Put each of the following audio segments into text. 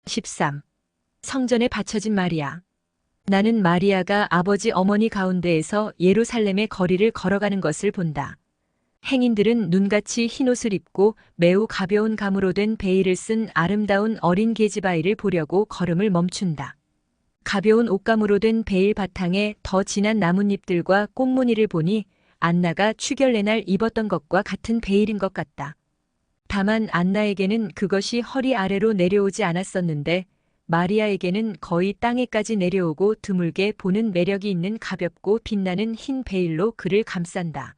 13. 성전에 바쳐진 마리아. 나는 마리아가 아버지 어머니 가운데에서 예루살렘의 거리를 걸어가는 것을 본다. 행인들은 눈같이 흰옷을 입고 매우 가벼운 감으로 된 베일을 쓴 아름다운 어린 계집아이를 보려고 걸음을 멈춘다. 가벼운 옷감으로 된 베일 바탕에 더 진한 나뭇잎들과 꽃무늬를 보니 안나가 추결례 날 입었던 것과 같은 베일인 것 같다. 다만 안나에게는 그것이 허리 아래로 내려오지 않았었는데 마리아에게는 거의 땅에까지 내려오고 드물게 보는 매력이 있는 가볍고 빛나는 흰 베일로 그를 감싼다.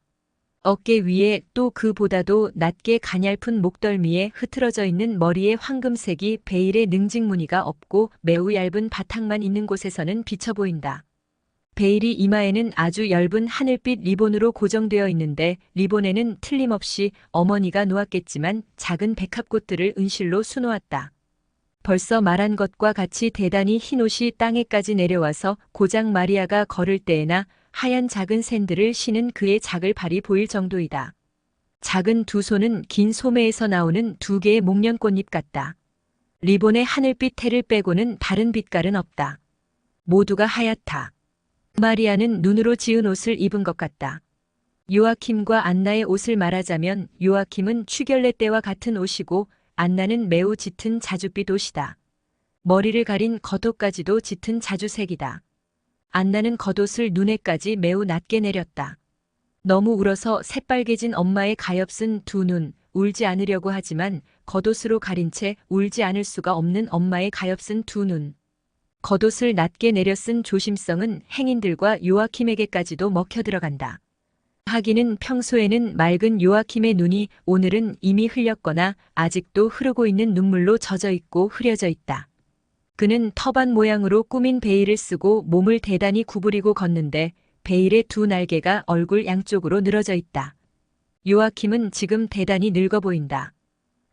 어깨 위에 또 그보다도 낮게 가냘픈 목덜미에 흐트러져 있는 머리에 황금색이 베일의 능직 무늬가 없고 매우 얇은 바탕만 있는 곳에서는 비쳐 보인다. 베일이 이마에는 아주 엷은 하늘빛 리본으로 고정되어 있는데 리본에는 틀림없이 어머니가 놓았겠지만 작은 백합꽃들을 은실로 수놓았다. 벌써 말한 것과 같이 대단히 흰옷이 땅에까지 내려와서 고작 마리아가 걸을 때에나 하얀 작은 샌들을 신은 그의 작을 발이 보일 정도이다. 작은 두 손은 긴 소매에서 나오는 두 개의 목련꽃잎 같다. 리본의 하늘빛 테를 빼고는 다른 빛깔은 없다. 모두가 하얗다. 마리아는 눈으로 지은 옷을 입은 것 같다. 요아킴과 안나의 옷을 말하자면 요아킴은 추결례 때와 같은 옷이고 안나는 매우 짙은 자줏빛 옷이다. 머리를 가린 겉옷까지도 짙은 자주색이다. 안나는 겉옷을 눈에까지 매우 낮게 내렸다. 너무 울어서 새빨개진 엄마의 가엾은 두 눈, 울지 않으려고 하지만 겉옷으로 가린 채 울지 않을 수가 없는 엄마의 가엾은 두 눈. 겉옷을 낮게 내려 쓴 조심성은 행인들과 요아킴에게까지도 먹혀 들어간다. 하기는 평소에는 맑은 요아킴의 눈이 오늘은 이미 흘렸거나 아직도 흐르고 있는 눈물로 젖어 있고 흐려져 있다. 그는 터반 모양으로 꾸민 베일을 쓰고 몸을 대단히 구부리고 걷는데 베일의 두 날개가 얼굴 양쪽으로 늘어져 있다. 요아킴은 지금 대단히 늙어 보인다.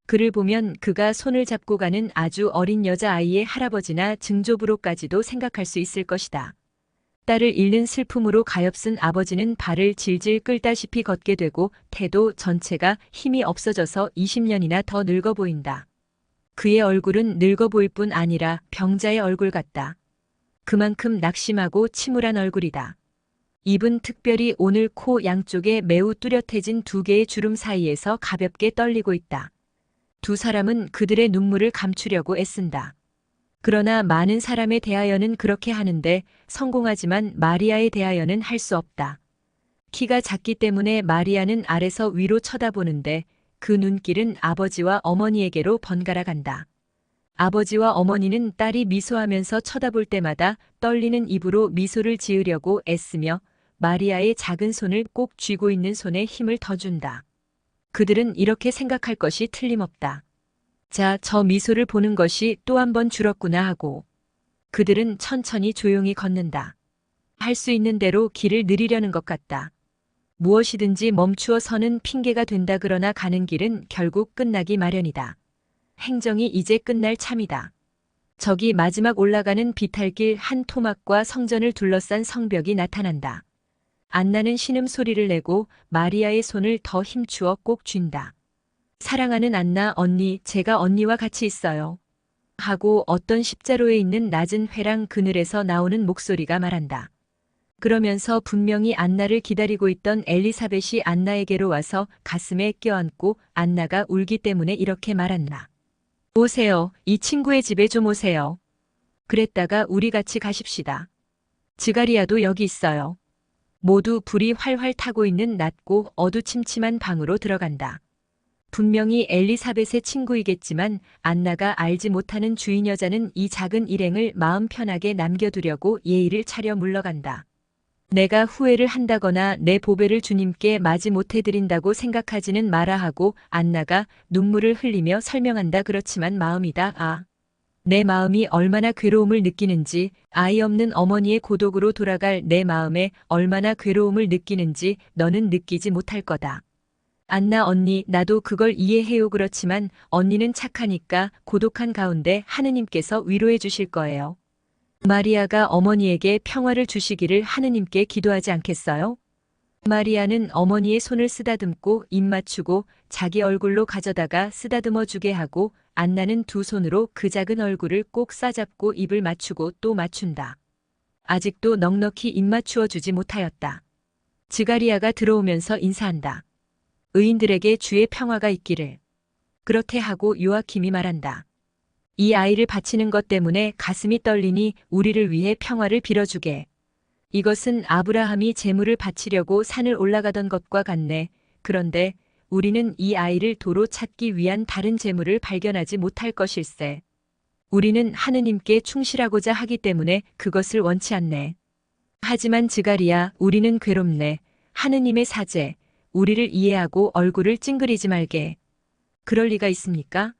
그를 보면 그가 손을 잡고 가는 아주 어린 여자아이의 할아버지나 증조부로까지도 생각할 수 있을 것이다. 딸을 잃는 슬픔으로 가엾은 아버지는 발을 질질 끌다시피 걷게 되고 태도 전체가 힘이 없어져서 20년이나 더 늙어 보인다. 그의 얼굴은 늙어 보일 뿐 아니라 병자의 얼굴 같다. 그만큼 낙심하고 침울한 얼굴이다. 입은 특별히 오늘 코 양쪽에 매우 뚜렷해진 두 개의 주름 사이에서 가볍게 떨리고 있다. 두 사람은 그들의 눈물을 감추려고 애쓴다. 그러나 많은 사람에 대하여는 그렇게 하는데 성공하지만 마리아에 대하여는 할 수 없다. 키가 작기 때문에 마리아는 아래서 위로 쳐다보는데 그 눈길은 아버지와 어머니에게로 번갈아 간다. 아버지와 어머니는 딸이 미소하면서 쳐다볼 때마다 떨리는 입으로 미소를 지으려고 애쓰며 마리아의 작은 손을 꼭 쥐고 있는 손에 힘을 더 준다. 그들은 이렇게 생각할 것이 틀림없다. 자, 저 미소를 보는 것이 또 한 번 줄었구나 하고. 그들은 천천히 조용히 걷는다. 할 수 있는 대로 길을 느리려는 것 같다. 무엇이든지 멈추어 서는 핑계가 된다. 그러나 가는 길은 결국 끝나기 마련이다. 행정이 이제 끝날 참이다. 저기 마지막 올라가는 비탈길 한 토막과 성전을 둘러싼 성벽이 나타난다. 안나는 신음소리를 내고 마리아의 손을 더 힘주어 꼭 쥔다. 사랑하는 안나 언니, 제가 언니와 같이 있어요. 하고 어떤 십자로에 있는 낮은 회랑 그늘에서 나오는 목소리가 말한다. 그러면서 분명히 안나를 기다리고 있던 엘리사벳이 안나에게로 와서 가슴에 껴안고 안나가 울기 때문에 이렇게 말한다. 오세요. 이 친구의 집에 좀 오세요. 그랬다가 우리 같이 가십시다. 지가리아도 여기 있어요. 모두 불이 활활 타고 있는 낮고 어두침침한 방으로 들어간다. 분명히 엘리사벳의 친구이겠지만 안나가 알지 못하는 주인 여자는 이 작은 일행을 마음 편하게 남겨두려고 예의를 차려 물러간다. 내가 후회를 한다거나 내 보배를 주님께 마지 못해드린다고 생각하지는 마라 하고 안나가 눈물을 흘리며 설명한다. 그렇지만 마음이다. 아. 내 마음이 얼마나 괴로움을 느끼는지, 아이 없는 어머니의 고독으로 돌아갈 내 마음에 얼마나 괴로움을 느끼는지 너는 느끼지 못할 거다. 안나 언니, 나도 그걸 이해해요. 그렇지만 언니는 착하니까 고독한 가운데 하느님께서 위로해 주실 거예요. 마리아가 어머니에게 평화를 주시기를 하느님께 기도하지 않겠어요? 마리아는 어머니의 손을 쓰다듬고 입 맞추고 자기 얼굴로 가져다가 쓰다듬어 주게 하고 안나는 두 손으로 그 작은 얼굴을 꼭 싸잡고 입을 맞추고 또 맞춘다. 아직도 넉넉히 입 맞추어 주지 못하였다. 지가리아가 들어오면서 인사한다. 의인들에게 주의 평화가 있기를. 그렇게 하고 요아킴이 말한다. 이 아이를 바치는 것 때문에 가슴이 떨리니 우리를 위해 평화를 빌어주게. 이것은 아브라함이 제물을 바치려고 산을 올라가던 것과 같네. 그런데 우리는 이 아이를 도로 찾기 위한 다른 제물을 발견하지 못할 것일세. 우리는 하느님께 충실하고자 하기 때문에 그것을 원치 않네. 하지만 지가리야, 우리는 괴롭네. 하느님의 사제, 우리를 이해하고 얼굴을 찡그리지 말게. 그럴 리가 있습니까?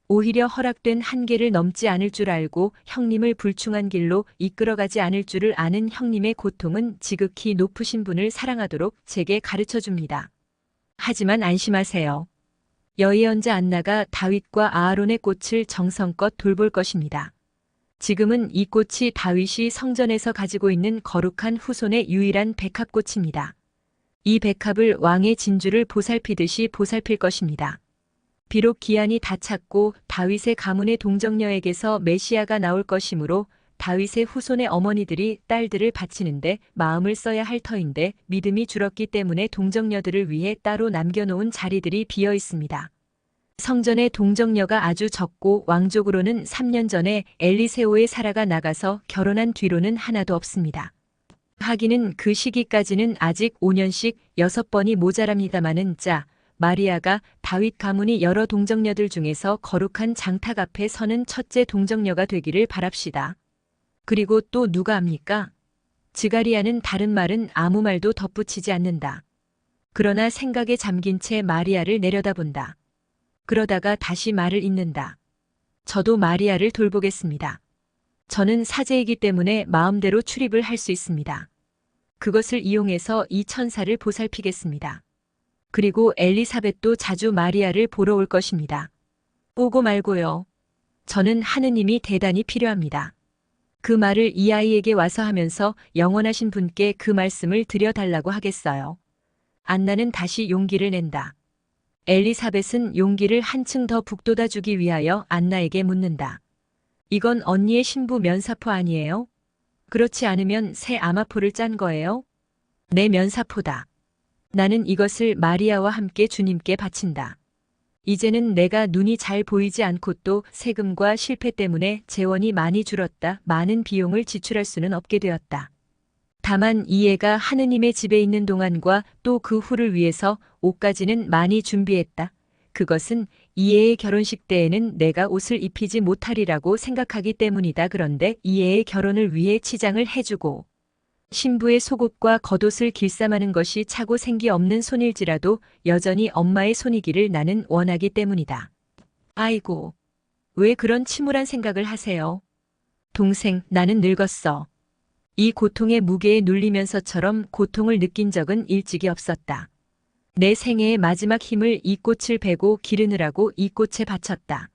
오히려 허락된 한계를 넘지 않을 줄 알고 형님을 불충한 길로 이끌어가지 않을 줄을 아는 형님의 고통은 지극히 높으신 분을 사랑하도록 제게 가르쳐 줍니다. 하지만 안심하세요. 여의언자 안나가 다윗과 아하론의 꽃을 정성껏 돌볼 것입니다. 지금은 이 꽃이 다윗이 성전에서 가지고 있는 거룩한 후손의 유일한 백합꽃입니다. 이 백합을 왕의 진주를 보살피듯이 보살필 것입니다. 비록 기한이 다 찼고 다윗의 가문의 동정녀에게서 메시아가 나올 것이므로 다윗의 후손의 어머니들이 딸들을 바치는데 마음을 써야 할 터인데 믿음이 줄었기 때문에 동정녀들을 위해 따로 남겨놓은 자리들이 비어 있습니다. 성전의 동정녀가 아주 적고 왕족으로는 3년 전에 엘리세오의 사라가 나가서 결혼한 뒤로는 하나도 없습니다. 하기는 그 시기까지는 아직 5년씩 6번이 모자랍니다마는 마리아가 다윗 가문이 여러 동정녀들 중에서 거룩한 장탁 앞에 서는 첫째 동정녀가 되기를 바랍시다. 그리고 또 누가 압니까? 지가리아는 다른 말은 아무 말도 덧붙이지 않는다. 그러나 생각에 잠긴 채 마리아를 내려다본다. 그러다가 다시 말을 잇는다. 저도 마리아를 돌보겠습니다. 저는 사제이기 때문에 마음대로 출입을 할 수 있습니다. 그것을 이용해서 이 천사를 보살피겠습니다. 그리고 엘리사벳도 자주 마리아를 보러 올 것입니다. 오고 말고요. 저는 하느님이 대단히 필요합니다. 그 말을 이 아이에게 와서 하면서 영원하신 분께 그 말씀을 드려달라고 하겠어요. 안나는 다시 용기를 낸다. 엘리사벳은 용기를 한층 더 북돋아 주기 위하여 안나에게 묻는다. 이건 언니의 신부 면사포 아니에요? 그렇지 않으면 새 아마포를 짠 거예요? 내 면사포다. 나는 이것을 마리아와 함께 주님께 바친다. 이제는 내가 눈이 잘 보이지 않고 또 세금과 실패 때문에 재원이 많이 줄었다. 많은 비용을 지출할 수는 없게 되었다. 다만 이 애가 하느님의 집에 있는 동안과 또 그 후를 위해서 옷까지는 많이 준비했다. 그것은 이 애의 결혼식 때에는 내가 옷을 입히지 못하리라고 생각하기 때문이다. 그런데 이 애의 결혼을 위해 치장을 해주고 신부의 속옷과 겉옷을 길쌈하는 것이 차고 생기 없는 손일지라도 여전히 엄마의 손이기를 나는 원하기 때문이다. 아이고, 왜 그런 침울한 생각을 하세요? 동생, 나는 늙었어. 이 고통의 무게에 눌리면서처럼 고통을 느낀 적은 일찍이 없었다. 내 생애의 마지막 힘을 이 꽃을 베고 기르느라고 이 꽃에 바쳤다.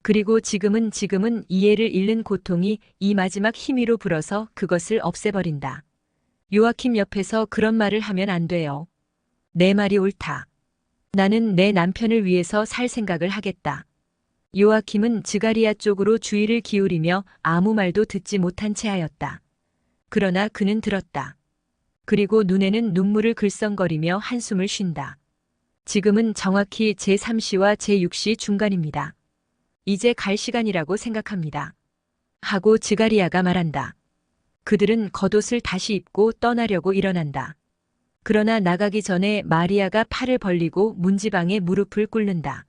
그리고 지금은 이 애를 잃는 고통이 이 마지막 힘위로 불어서 그것을 없애버린다. 요아킴 옆에서 그런 말을 하면 안 돼요. 내 말이 옳다. 나는 내 남편을 위해서 살 생각을 하겠다. 요아킴은 지가리아 쪽으로 주의를 기울이며 아무 말도 듣지 못한 채 하였다. 그러나 그는 들었다. 그리고 눈에는 눈물을 글썽거리며 한숨을 쉰다. 지금은 정확히 제3시와 제6시 중간입니다. 이제 갈 시간이라고 생각합니다. 하고 지가리아가 말한다. 그들은 겉옷을 다시 입고 떠나려고 일어난다. 그러나 나가기 전에 마리아가 팔을 벌리고 문지방에 무릎을 꿇는다.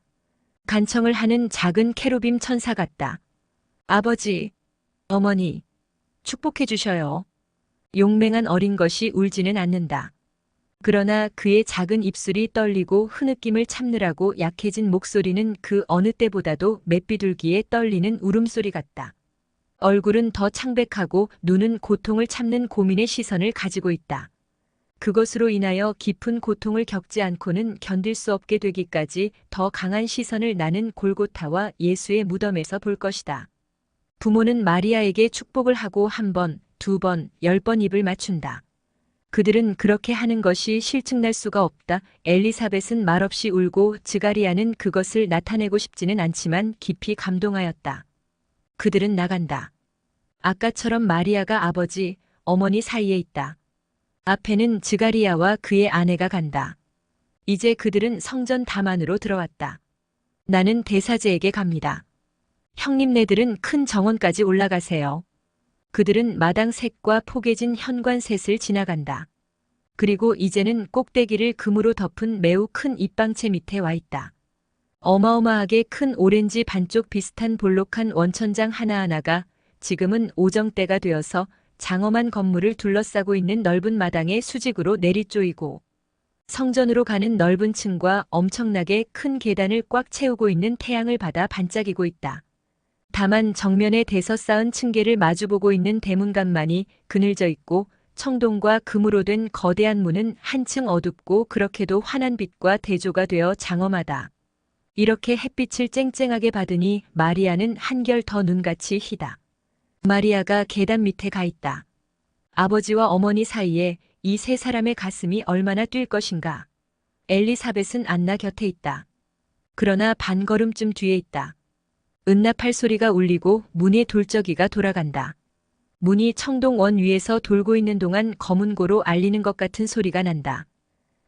간청을 하는 작은 케루빔 천사 같다. 아버지, 어머니, 축복해 주셔요. 용맹한 어린 것이 울지는 않는다. 그러나 그의 작은 입술이 떨리고 흐느낌을 참느라고 약해진 목소리는 그 어느 때보다도 맷비둘기에 떨리는 울음소리 같다. 얼굴은 더 창백하고 눈은 고통을 참는 고민의 시선을 가지고 있다. 그것으로 인하여 깊은 고통을 겪지 않고는 견딜 수 없게 되기까지 더 강한 시선을 나는 골고타와 예수의 무덤에서 볼 것이다. 부모는 마리아에게 축복을 하고 1번, 2번, 10번 입을 맞춘다. 그들은 그렇게 하는 것이 실증날 수가 없다. 엘리사벳은 말없이 울고 즈가리아는 그것을 나타내고 싶지는 않지만 깊이 감동하였다. 그들은 나간다. 아까처럼 마리아가 아버지, 어머니 사이에 있다. 앞에는 즈가리아와 그의 아내가 간다. 이제 그들은 성전 다만으로 들어왔다. 나는 대사제에게 갑니다. 형님네들은 큰 정원까지 올라가세요. 그들은 마당 셋과 포개진 현관 셋을 지나간다. 그리고 이제는 꼭대기를 금으로 덮은 매우 큰 입방채 밑에 와 있다. 어마어마하게 큰 오렌지 반쪽 비슷한 볼록한 원천장 하나하나가 지금은 오정때가 되어서 장엄한 건물을 둘러싸고 있는 넓은 마당에 수직으로 내리쪼이고 성전으로 가는 넓은 층과 엄청나게 큰 계단을 꽉 채우고 있는 태양을 받아 반짝이고 있다. 다만 정면에 대서 쌓은 층계를 마주보고 있는 대문간만이 그늘져 있고 청동과 금으로 된 거대한 문은 한층 어둡고 그렇게도 환한 빛과 대조가 되어 장엄하다. 이렇게 햇빛을 쨍쨍하게 받으니 마리아는 한결 더 눈같이 희다. 마리아가 계단 밑에 가 있다. 아버지와 어머니 사이에 이 세 사람의 가슴이 얼마나 뛸 것인가. 엘리사벳은 안나 곁에 있다. 그러나 반걸음쯤 뒤에 있다. 은나팔 소리가 울리고 문의 돌적이가 돌아간다. 문이 청동원 위에서 돌고 있는 동안 검은고로 알리는 것 같은 소리가 난다.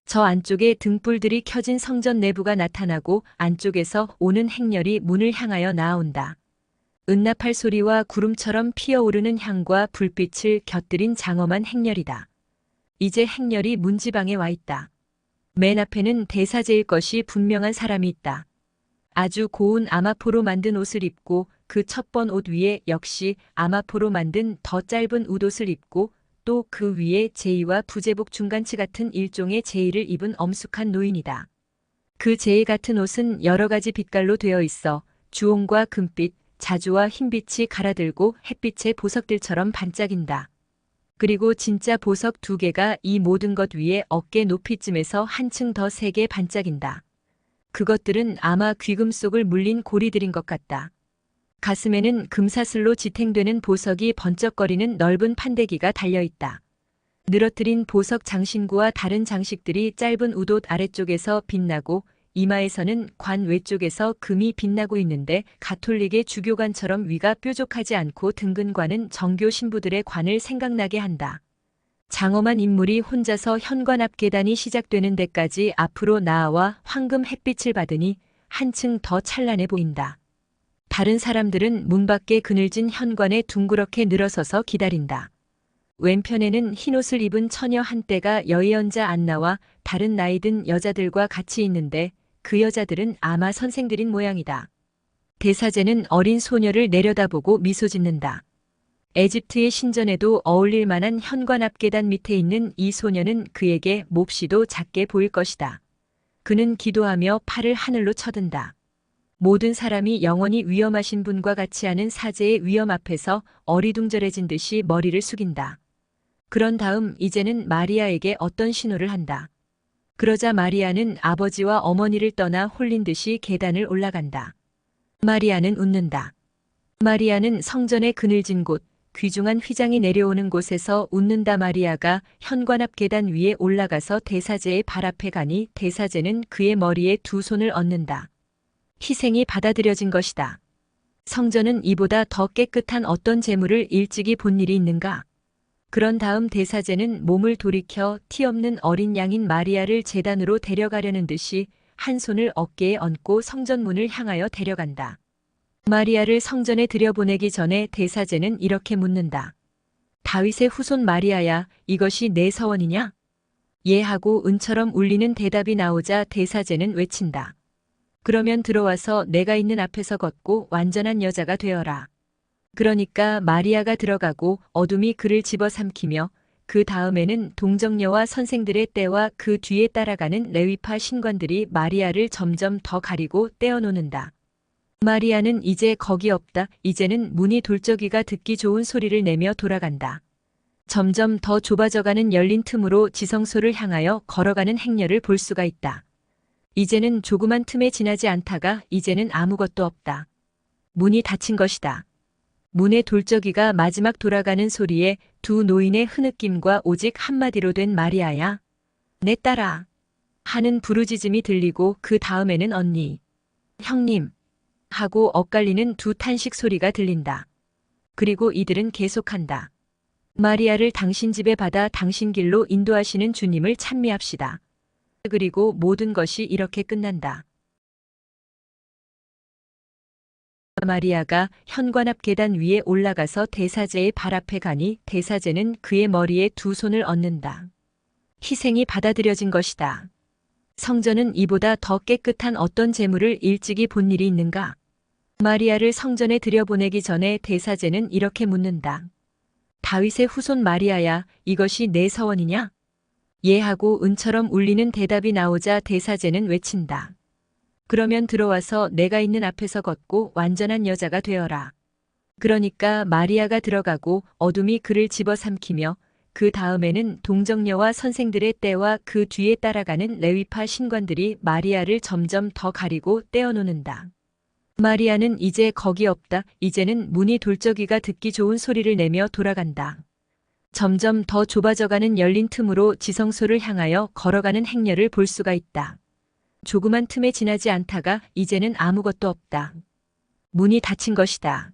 저 안쪽에 등불들이 켜진 성전 내부가 나타나고 안쪽에서 오는 행렬이 문을 향하여 나아온다. 은나팔 소리와 구름처럼 피어오르는 향과 불빛을 곁들인 장엄한 행렬이다. 이제 행렬이 문지방에 와 있다. 맨 앞에는 대사제일 것이 분명한 사람이 있다. 아주 고운 아마포로 만든 옷을 입고 그 첫 번 옷 위에 역시 아마포로 만든 더 짧은 웃옷을 입고 또 그 위에 제의와 부제복 중간치 같은 일종의 제의를 입은 엄숙한 노인이다. 그 제의 같은 옷은 여러 가지 빛깔로 되어 있어 주홍과 금빛, 자주와 흰빛이 갈아들고 햇빛의 보석들처럼 반짝인다. 그리고 진짜 보석 2개가 이 모든 것 위에 어깨 높이쯤에서 한층 더 세게 반짝인다. 그것들은 아마 귀금 속을 물린 고리들인 것 같다. 가슴에는 금사슬로 지탱되는 보석이 번쩍거리는 넓은 판대기가 달려있다. 늘어뜨린 보석 장신구와 다른 장식들이 짧은 웃옷 아래쪽에서 빛나고 이마에서는 관 외쪽에서 금이 빛나고 있는데 가톨릭의 주교관처럼 위가 뾰족하지 않고 등근관은 정교 신부들의 관을 생각나게 한다. 장엄한 인물이 혼자서 현관 앞 계단이 시작되는 데까지 앞으로 나아와 황금 햇빛을 받으니 한층 더 찬란해 보인다. 다른 사람들은 문 밖에 그늘진 현관에 둥그렇게 늘어서서 기다린다. 왼편에는 흰옷을 입은 처녀 한때가 여의언자 안나와 다른 나이든 여자들과 같이 있는데 그 여자들은 아마 선생들인 모양이다. 대사제는 어린 소녀를 내려다보고 미소 짓는다. 에집트의 신전에도 어울릴 만한 현관 앞 계단 밑에 있는 이 소녀는 그에게 몹시도 작게 보일 것이다. 그는 기도하며 팔을 하늘로 쳐든다. 모든 사람이 영원히 위험하신 분과 같이 하는 사제의 위험 앞에서 어리둥절해진 듯이 머리를 숙인다. 그런 다음 이제는 마리아에게 어떤 신호를 한다. 그러자 마리아는 아버지와 어머니를 떠나 홀린 듯이 계단을 올라간다. 마리아는 웃는다. 마리아는 성전의 그늘진 곳, 귀중한 휘장이 내려오는 곳에서 웃는다. 마리아가 현관 앞 계단 위에 올라가서 대사제의 발 앞에 가니 대사제는 그의 머리에 두 손을 얹는다. 희생이 받아들여진 것이다. 성전은 이보다 더 깨끗한 어떤 재물을 일찍이 본 일이 있는가? 그런 다음 대사제는 몸을 돌이켜 티 없는 어린 양인 마리아를 제단으로 데려가려는 듯이 한 손을 어깨에 얹고 성전문을 향하여 데려간다. 마리아를 성전에 들여보내기 전에 대사제는 이렇게 묻는다. 다윗의 후손 마리아야, 이것이 내 서원이냐? 예 하고 은처럼 울리는 대답이 나오자 대사제는 외친다. 그러면 들어와서 내가 있는 앞에서 걷고 완전한 여자가 되어라. 그러니까 마리아가 들어가고 어둠이 그를 집어삼키며 그 다음에는 동정녀와 선생들의 떼와 그 뒤에 따라가는 레위파 신관들이 마리아를 점점 더 가리고 떼어놓는다. 마리아는 이제 거기 없다. 이제는 문이 돌적이가 듣기 좋은 소리를 내며 돌아간다. 점점 더 좁아져가는 열린 틈으로 지성소를 향하여 걸어가는 행렬을 볼 수가 있다. 이제는 조그만 틈에 지나지 않다가 이제는 아무것도 없다. 문이 닫힌 것이다. 문의 돌적이가 마지막 돌아가는 소리에 두 노인의 흐느낌과 오직 한마디로 된 마리아야. 내 딸아. 하는 부르짖음이 들리고 그 다음에는 언니, 형님 하고 엇갈리는 두 탄식 소리가 들린다. 그리고 이들은 계속한다. 마리아를 당신 집에 받아 당신 길로 인도하시는 주님을 찬미합시다. 그리고 모든 것이 이렇게 끝난다. 마리아가 현관 앞 계단 위에 올라가서 대사제의 발 앞에 가니 대사제는 그의 머리에 두 손을 얹는다. 희생이 받아들여진 것이다. 성전은 이보다 더 깨끗한 어떤 제물을 일찍이 본 일이 있는가? 마리아를 성전에 들여보내기 전에 대사제는 이렇게 묻는다. 다윗의 후손 마리아야, 이것이 내 서원이냐? 예 하고 은처럼 울리는 대답이 나오자 대사제는 외친다. 그러면 들어와서 내가 있는 앞에서 걷고 완전한 여자가 되어라. 그러니까 마리아가 들어가고 어둠이 그를 집어삼키며 그 다음에는 동정녀와 선생들의 떼와 그 뒤에 따라가는 레위파 신관들이 마리아를 점점 더 가리고 떼어놓는다. 마리아는 이제 거기 없다. 이제는 문이 돌적이가 듣기 좋은 소리를 내며 돌아간다. 점점 더 좁아져가는 열린 틈으로 지성소를 향하여 걸어가는 행렬을 볼 수가 있다. 조그만 틈에 지나지 않다가 이제는 아무것도 없다. 문이 닫힌 것이다.